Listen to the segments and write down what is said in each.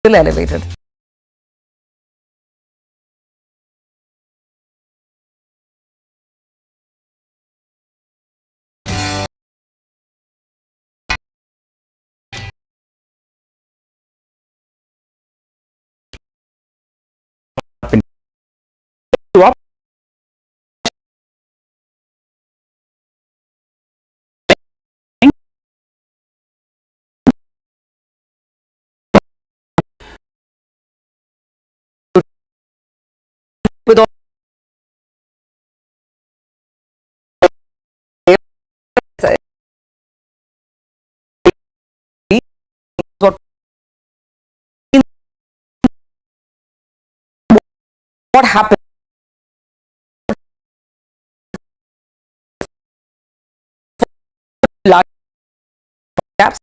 still elevated. With all what happened large caps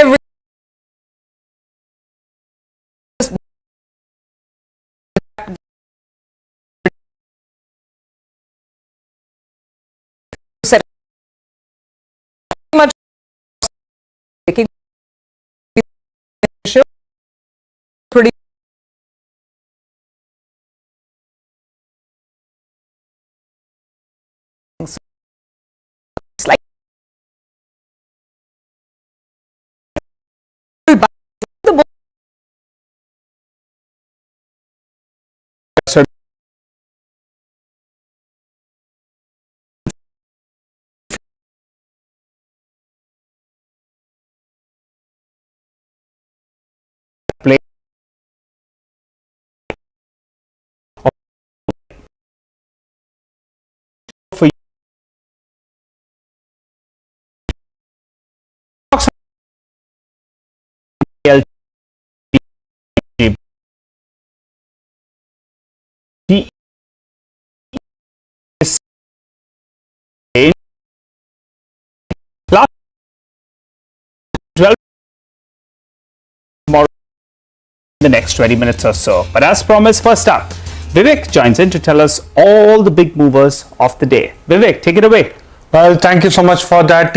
every set much taking pretty like the book play for you. Last 12 tomorrow in the next 20 minutes or so. But as promised, first up, Vivek joins in to tell us all the big movers of the day. Vivek, take it away. Well, thank you so much for that.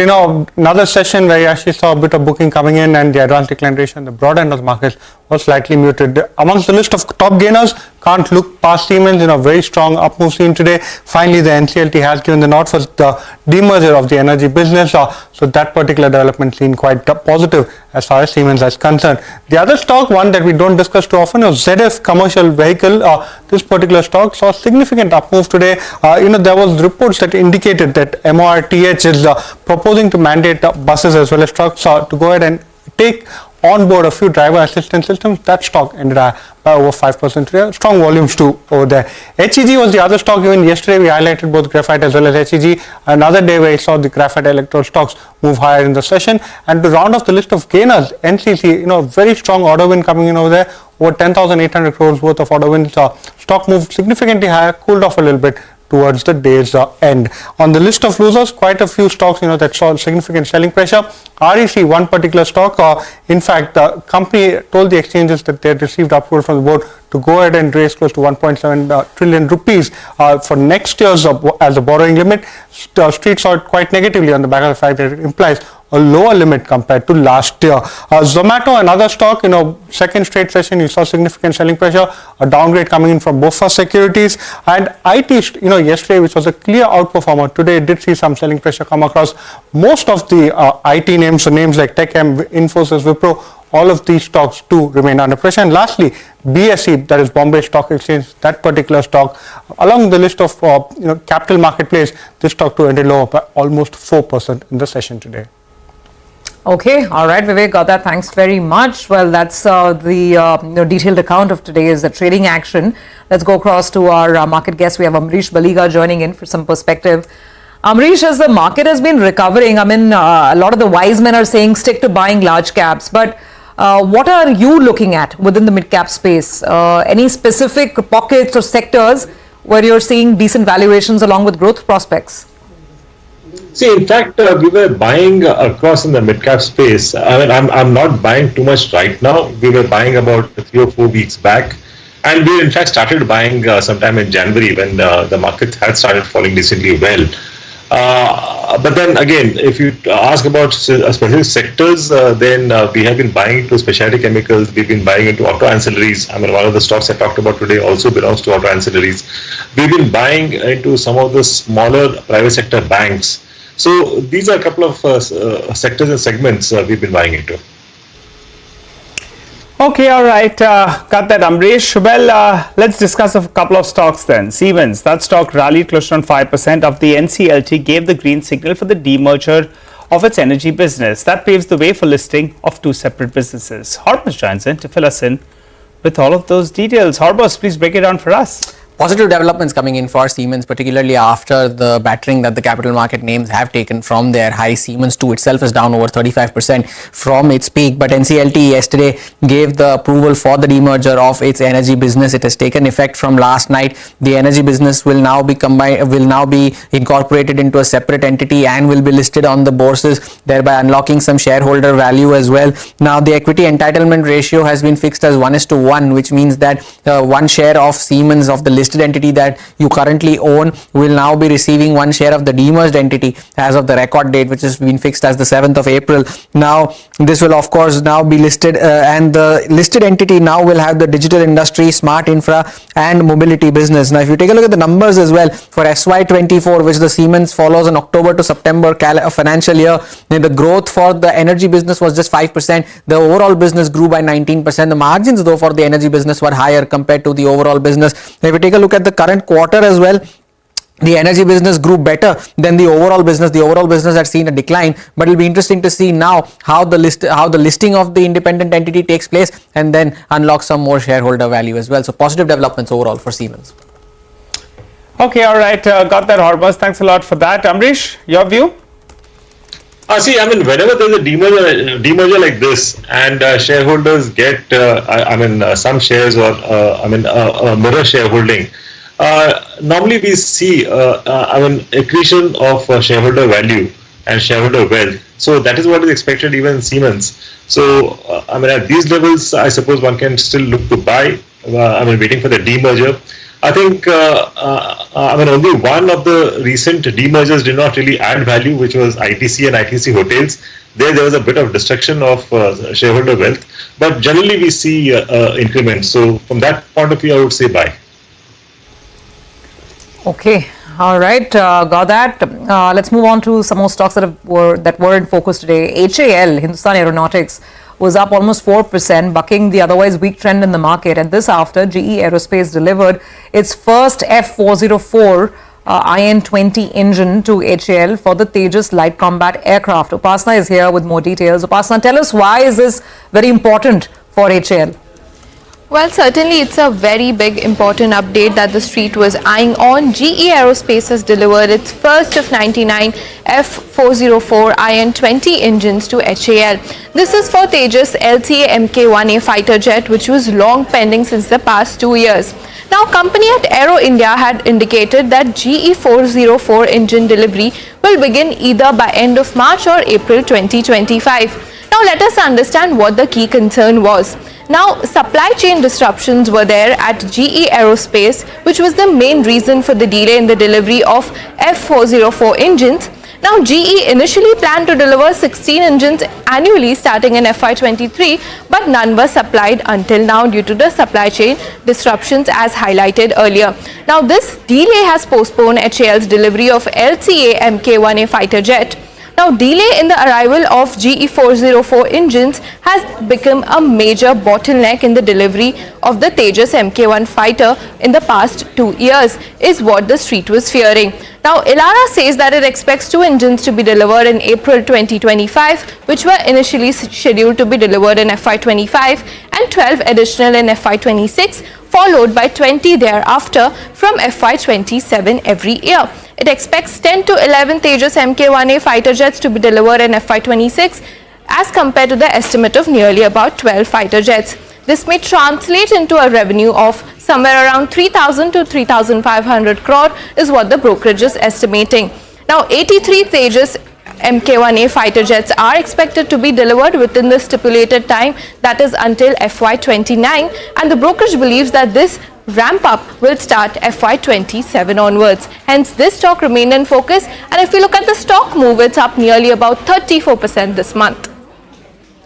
Another session where you actually saw a bit of booking coming in and the advanced decline ratio in the broad end of the market was slightly muted. Amongst the list of top gainers, can't look past Siemens, very strong up move seen today. Finally, the NCLT has given the nod for the demerger of the energy business. So that particular development seen quite positive as far as Siemens is concerned. The other stock, one that we don't discuss too often, is ZF commercial vehicle. This particular stock saw significant up move today. There was reports that indicated that MORTH is proposing to mandate buses as well as trucks to go ahead and take on board a few driver assistance systems. That stock ended by over 5% today. Strong volumes too over there. HEG was the other stock. Even yesterday we highlighted both graphite as well as HEG. Another day where we saw the graphite electrode stocks move higher in the session. And to round off the list of gainers, NCC, very strong order win coming in over there. Over 10,800 crores worth of order wins. Stock moved significantly higher, cooled off a little bit towards the day's end. On the list of losers, quite a few stocks that saw significant selling pressure. REC, one particular stock, in fact, the company told the exchanges that they had received approval from the board to go ahead and raise close to 1.7 trillion rupees for next year's as a borrowing limit. Street saw it quite negatively on the back of the fact that it implies a lower limit compared to last year. Zomato, another stock, second straight session, you saw significant selling pressure, a downgrade coming in from both for Securities. And IT, yesterday, which was a clear outperformer, today it did see some selling pressure come across most of the IT names, so names like TechM, Infosys, Wipro. All of these stocks too remain under pressure. And lastly, BSE, that is Bombay Stock Exchange, that particular stock, along the list of capital market plays, this stock too ended lower by almost 4% in the session today. Okay, all right, Vivek, got that. Thanks very much. Well, that's the detailed account of today's trading action. Let's go across to our market guest. We have Ambareesh Baliga joining in for some perspective. Ambareesh, as the market has been recovering, a lot of the wise men are saying stick to buying large caps, but what are you looking at within the mid-cap space? Any specific pockets or sectors where you're seeing decent valuations along with growth prospects? See, in fact, we were buying across in the mid-cap space. I mean, I'm not buying too much right now. We were buying about 3 or 4 weeks back. And we, in fact, started buying sometime in January when the market had started falling decently well. But then again, if you ask about specific sectors, then we have been buying into specialty chemicals. We've been buying into auto ancillaries. I mean, one of the stocks I talked about today also belongs to auto ancillaries. We've been buying into some of the smaller private sector banks. So these are a couple of sectors and segments we've been buying into. Okay, all right. Got that, Ambareesh. Well, let's discuss a couple of stocks then. Siemens, that stock rallied close to 5% of the NCLT, gave the green signal for the demerger of its energy business. That paves the way for listing of two separate businesses. Horbos joins in to fill us in with all of those details. Horbos, please break it down for us. Positive developments coming in for Siemens, particularly after the battering that the capital market names have taken from their high. Siemens too itself is down over 35% from its peak, but NCLT yesterday gave the approval for the demerger of its energy business. It has taken effect from last night. The energy business will now be incorporated into a separate entity and will be listed on the bourses, thereby unlocking some shareholder value as well. Now the equity entitlement ratio has been fixed as 1:1, which means that one share of Siemens of the listed entity that you currently own will now be receiving one share of the demerged entity as of the record date, which has been fixed as the 7th of April. Now this will of course now be listed and the listed entity now will have the digital industry, smart infra and mobility business. Now if you take a look at the numbers as well for SY24, which the Siemens follows in October to September financial year, the growth for the energy business was just 5%. The overall business grew by 19%. The margins though for the energy business were higher compared to the overall business. If you take a look at the current quarter as well, the energy business grew better than the overall business. The overall business had seen a decline, but it'll be interesting to see now how the listing of the independent entity takes place and then unlock some more shareholder value as well. So positive developments overall for Siemens. Okay, all right. Got that, Horbos. Thanks a lot for that. Ambareesh, your view? See, I mean, whenever there's a demerger like this and shareholders get, some shares or, mirror shareholding, normally we see, accretion of shareholder value and shareholder wealth. So that is what is expected even in Siemens. So, at these levels, I suppose one can still look to buy, waiting for the demerger. I think, only one of the recent demergers did not really add value, which was ITC and ITC Hotels. There was a bit of destruction of shareholder wealth, but generally we see increments. So from that point of view, I would say buy. Okay, all right, got that. Let's move on to some more stocks that were in focus today. HAL, Hindustan Aeronautics, was up almost 4%, bucking the otherwise weak trend in the market. And this after GE Aerospace delivered its first F404 IN-20 engine to HAL for the Tejas light combat aircraft. Upasana is here with more details. Upasana, tell us, why is this very important for HAL? Well, certainly it's a very big important update that the street was eyeing on. GE Aerospace has delivered its first of 99 F404 IN-20 engines to HAL. This is for Tejas LCA Mk1A fighter jet, which was long pending since the past 2 years. Now, company at Aero India had indicated that GE 404 engine delivery will begin either by end of March or April 2025. Now, let us understand what the key concern was. Now, supply chain disruptions were there at GE Aerospace, which was the main reason for the delay in the delivery of F404 engines. Now, GE initially planned to deliver 16 engines annually starting in FY23, but none were supplied until now due to the supply chain disruptions as highlighted earlier. Now, this delay has postponed HAL's delivery of LCA Mk1A fighter jet. Now, delay in the arrival of GE 404 engines has become a major bottleneck in the delivery of the Tejas Mk1 fighter in the past 2 years, is what the street was fearing. Now, Elara says that it expects 2 engines to be delivered in April 2025, which were initially scheduled to be delivered in FY25, and 12 additional in FY26, followed by 20 thereafter from FY27 every year. It expects 10 to 11 Tejas Mk1A fighter jets to be delivered in FY26 as compared to the estimate of nearly about 12 fighter jets. This may translate into a revenue of somewhere around 3,000 to 3,500 crore is what the brokerage is estimating. Now, 83 Tejas Mk1A fighter jets are expected to be delivered within the stipulated time, that is until FY29, and the brokerage believes that this ramp up will start FY27 onwards. Hence, this stock remained in focus, and if we look at the stock move, it's up nearly about 34% this month.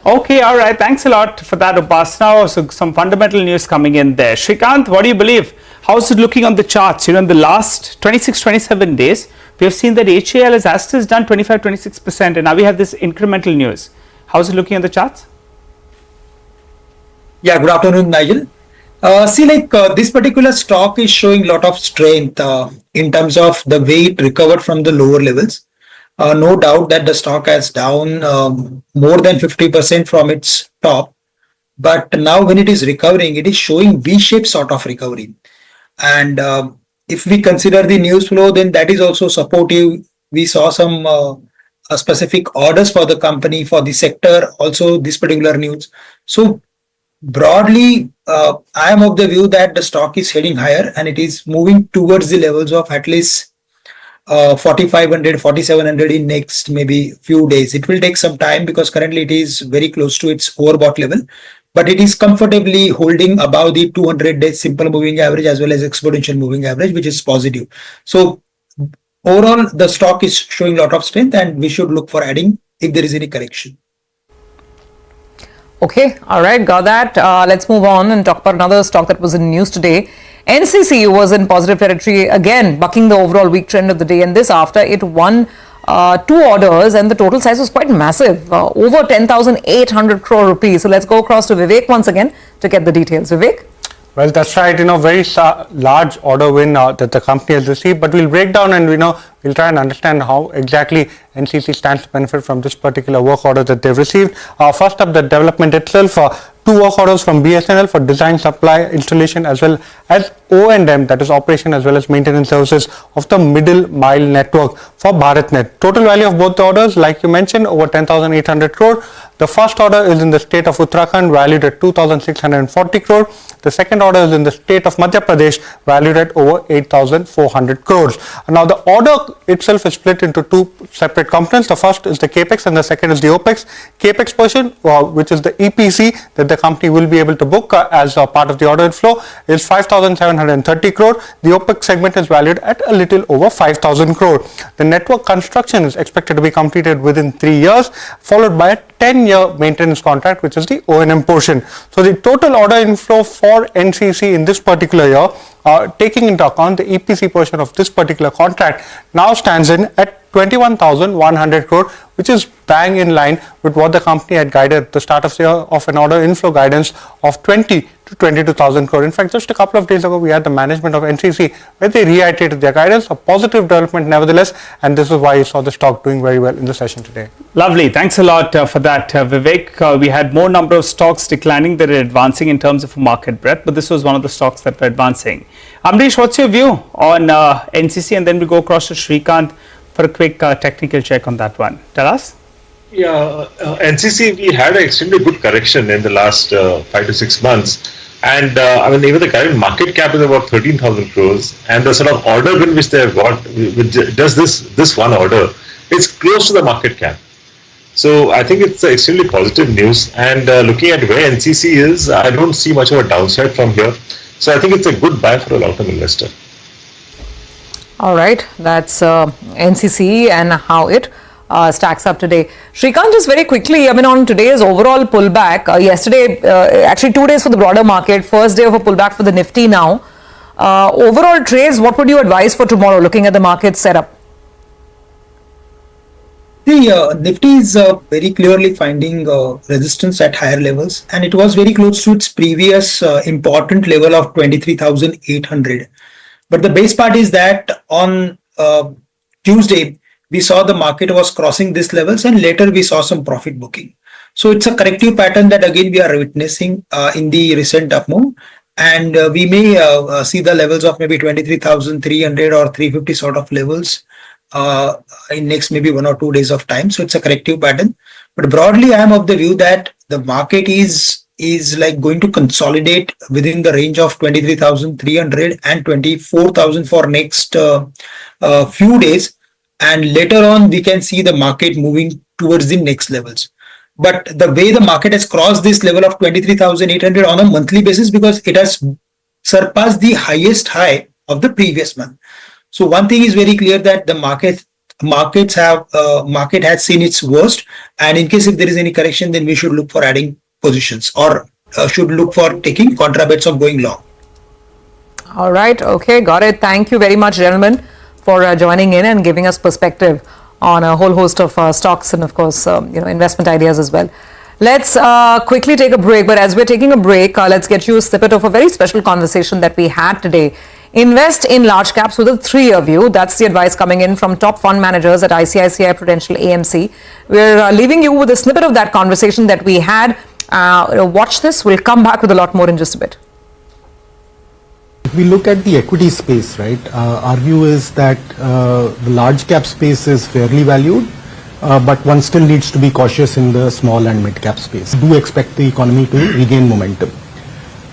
Okay, all right. Thanks a lot for that, Upasna. So some fundamental news coming in there. Shrikant, what do you believe? How's it looking on the charts? In the last 26, 27 days, we have seen that HAL has done 25, 26%, and now we have this incremental news. How's it looking on the charts? Yeah, good afternoon, Nigel. This particular stock is showing a lot of strength in terms of the way it recovered from the lower levels. No doubt that the stock has down more than 50% from its top. But now when it is recovering, it is showing V-shaped sort of recovery. And if we consider the news flow, then that is also supportive. We saw some specific orders for the company, for the sector, also this particular news. So broadly, I am of the view that the stock is heading higher and it is moving towards the levels of at least 4,500, 4,700 in next maybe few days. It will take some time because currently it is very close to its overbought level, but it is comfortably holding above the 200-day simple moving average as well as exponential moving average, which is positive. So overall, the stock is showing a lot of strength and we should look for adding if there is any correction. Okay, all right, got that. Let's move on and talk about another stock that was in news today. NCC was in positive territory again, bucking the overall weak trend of the day, and this after it won 2 orders and the total size was quite massive, over 10,800 crore rupees. So let's go across to Vivek once again to get the details. Vivek? Well, that's right. Very large order win that the company has received. But we'll break down and we'll try and understand how exactly NCC stands to benefit from this particular work order that they've received. First up, the development itself. 2 work orders from BSNL for design, supply, installation as well as O&M, that is operation as well as maintenance services of the middle mile network for BharatNet. Total value of both the orders, like you mentioned, over 10,800 crore. The first order is in the state of Uttarakhand, valued at 2,640 crore. The second order is in the state of Madhya Pradesh, valued at over 8,400 crores. Now, the order itself is split into 2 separate components. The first is the capex and the second is the opex. Capex portion, which is the EPC that the company will be able to book as a part of the order inflow, is 5,730 crore. The opex segment is valued at a little over 5,000 crore. The network construction is expected to be completed within 3 years, followed by a 10-year maintenance contract, which is the O&M portion. So the total order inflow for NCC in this particular year, taking into account the EPC portion of this particular contract, now stands in at 21,100 crore, which is bang in line with what the company had guided at the start of the year of an order inflow guidance of 20 to 22,000 crore. In fact, just a couple of days ago, we had the management of NCC where they reiterated their guidance, a positive development nevertheless, and this is why you saw the stock doing very well in the session today. Lovely. Thanks a lot for that, Vivek. We had more number of stocks declining that are advancing in terms of market breadth, but this was one of the stocks that were advancing. Ambareesh, what's your view on NCC? And then we go across to Shrikant for a quick technical check on that one. Tell us. Yeah, NCC, we had an extremely good correction in the last 5 to 6 months. And even the current market cap is about 13,000 crores. And the sort of order win which they have got with just this one order, it's close to the market cap. So I think it's extremely positive news. And looking at where NCC is, I don't see much of a downside from here. So I think it's a good buy for a long-term investor. All right, that's NCC and how it stacks up today. Shrikant, just very quickly, on today's overall pullback, yesterday, actually 2 days for the broader market, first day of a pullback for the Nifty now. Overall trades, what would you advise for tomorrow, looking at the market setup? The Nifty is very clearly finding resistance at higher levels, and it was very close to its previous important level of 23,800. But the base part is that on Tuesday, we saw the market was crossing these levels and later we saw some profit booking. So it's a corrective pattern that again we are witnessing in the recent up move, and we may see the levels of maybe 23,300 or 350 sort of levels in next maybe 1 or 2 days of time. So it's a corrective pattern. But broadly, I am of the view that the market is like going to consolidate within the range of 23,300 and 24,000 for next few days. and later on we can see the market moving towards the next levels. But the way the market has crossed this level of 23,800 on a monthly basis, because it has surpassed the highest high of the previous month. So one thing is very clear, that the market has seen its worst, and in case if there is any correction, then we should look for adding positions, or should look for taking contra bets of going long. All right. Okay. Got it. Thank you very much, gentlemen, for joining in and giving us perspective on a whole host of stocks and, of course, investment ideas as well. Let's quickly take a break. But as we're taking a break, let's get you a snippet of a very special conversation that we had today. Invest in large caps with a 3-year view. That's the advice coming in from top fund managers at ICICI Prudential AMC. We're leaving you with a snippet of that conversation that we had. Watch this. We'll come back with a lot more in just a bit. If we look at the equity space, right, our view is that the large cap space is fairly valued, but one still needs to be cautious in the small and mid cap space. Do expect the economy to regain momentum.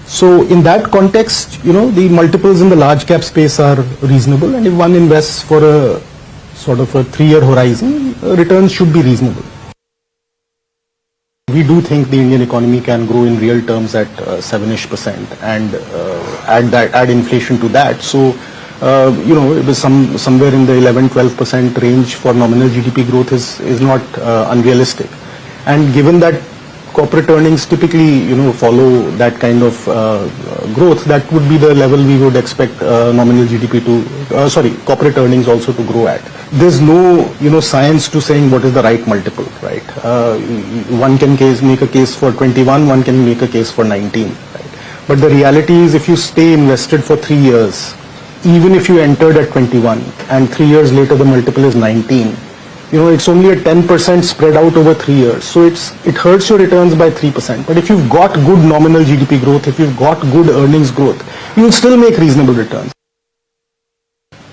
So in that context, the multiples in the large cap space are reasonable, and if one invests for a sort of a 3-year horizon, returns should be reasonable. We do think the Indian economy can grow in real terms at 7-ish% and add inflation to that. So, it was somewhere in the 11-12% range for nominal GDP growth is not unrealistic. And given that corporate earnings typically, follow that kind of growth, that would be the level we would expect nominal GDP corporate earnings also to grow at. There's no, science to saying what is the right multiple, right? One can make a case for 21, one can make a case for 19, right? But the reality is, if you stay invested for 3 years, even if you entered at 21 and 3 years later the multiple is 19, it's only a 10% spread out over 3 years. So it hurts your returns by 3%. But if you've got good nominal GDP growth, if you've got good earnings growth, you will still make reasonable returns.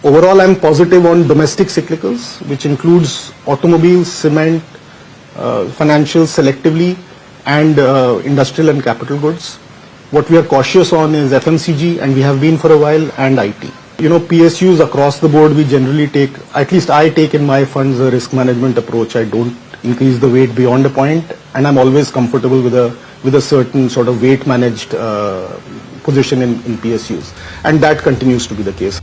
Overall, I'm positive on domestic cyclicals, which includes automobiles, cement, financials selectively, and industrial and capital goods. What we are cautious on is FMCG, and we have been for a while, and IT. PSUs across the board, we generally take, at least I take in my funds, a risk management approach. I don't increase the weight beyond a point, and I'm always comfortable with a certain sort of weight managed position in PSUs, and that continues to be the case.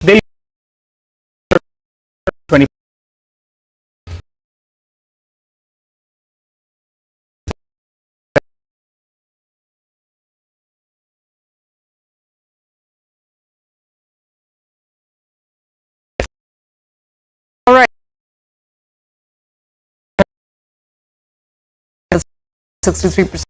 They'll 20. All right. 63%.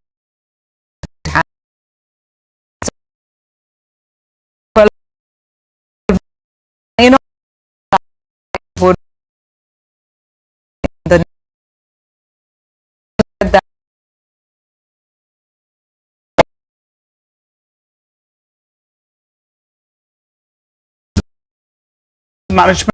management